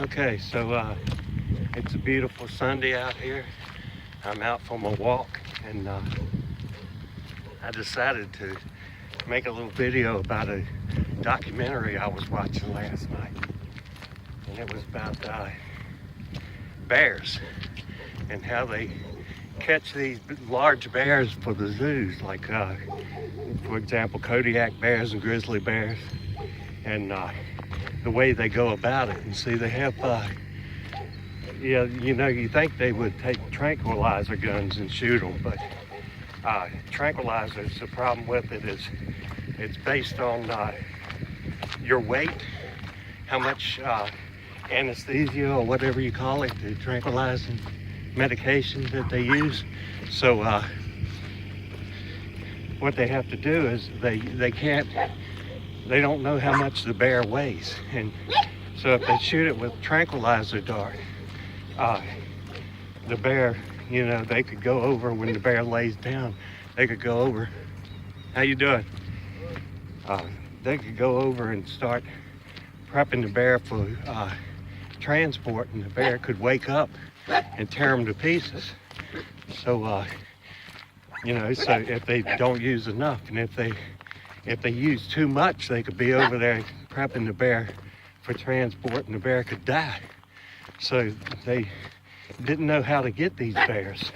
Okay, so it's a beautiful Sunday out here. I'm out for my walk, and I decided to make a little video about a documentary I was watching last night. And it was about bears and how they catch these large bears for the zoos, like for example, Kodiak bears and grizzly bears, and the way they go about it. And see, they have yeah, you know, you think they would take tranquilizer guns and shoot them, but tranquilizers, the problem with it is it's based on your weight, how much anesthesia or whatever you call it, the tranquilizing medication that they use. So what they have to do is they don't know how much the bear weighs, and so if they shoot it with tranquilizer dart, the bear, you know, they could go over when the bear lays down. They could go over. How you doing? They could go over and start prepping the bear for transport, and the bear could wake up and tear them to pieces. So you know, so if they don't use enough, and if they use too much, they could be over there prepping the bear for transport, and the bear could die. So they didn't know how to get these bears.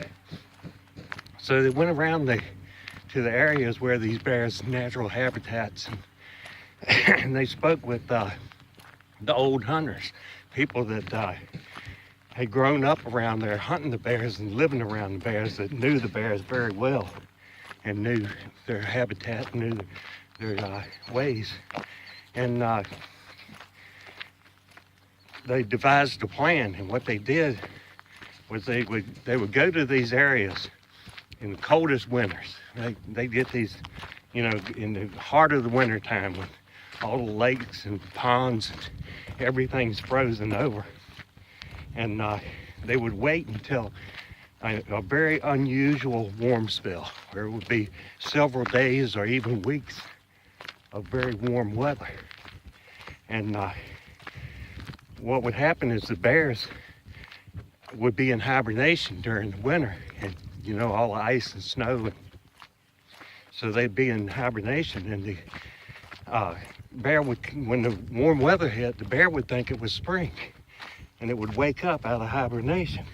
So they went around to the areas where these bears' natural habitats, and they spoke with the old hunters, people that had grown up around there hunting the bears and living around the bears, that knew the bears very well and knew their habitat, knew their ways. And they devised a plan, and what they did was they would go to these areas in the coldest winters. They get these, you know, in the heart of the winter time, when all the lakes and ponds and everything's frozen over. And they would wait until a very unusual warm spell, where it would be several days or even weeks of very warm weather. And what would happen is the bears would be in hibernation during the winter, and you know, all the ice and snow, and so they'd be in hibernation, and the bear would, when the warm weather hit, the bear would think it was spring, and it would wake up out of hibernation,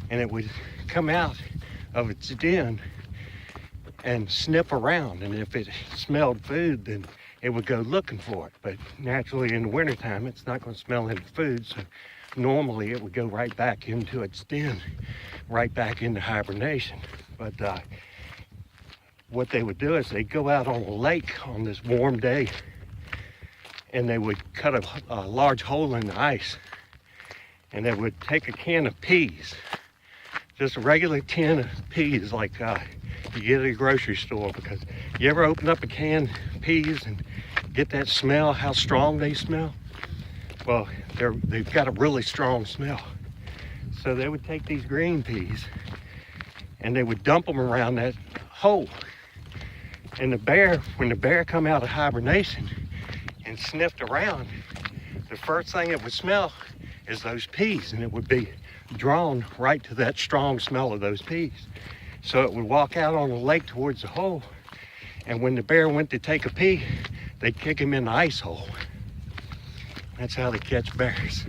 and it would come out of its den and sniff around, and if it smelled food, then it would go looking for it. But naturally in the wintertime, it's not going to smell any food, so normally it would go right back into its den, right back into hibernation. But what they would do is they'd go out on a lake on this warm day, and they would cut a large hole in the ice, and they would take a can of peas, just a regular tin of peas like you get at a grocery store. Because you ever open up a can of peas and get that smell, how strong they smell? Well, they've got a really strong smell. So they would take these green peas and they would dump them around that hole. And the bear, when the bear come out of hibernation and sniffed around, the first thing it would smell is those peas, and it would be drawn right to that strong smell of those peas. So it would walk out on the lake towards the hole, and when the bear went to take a pee, they'd kick him in the ice hole. That's how they catch bears.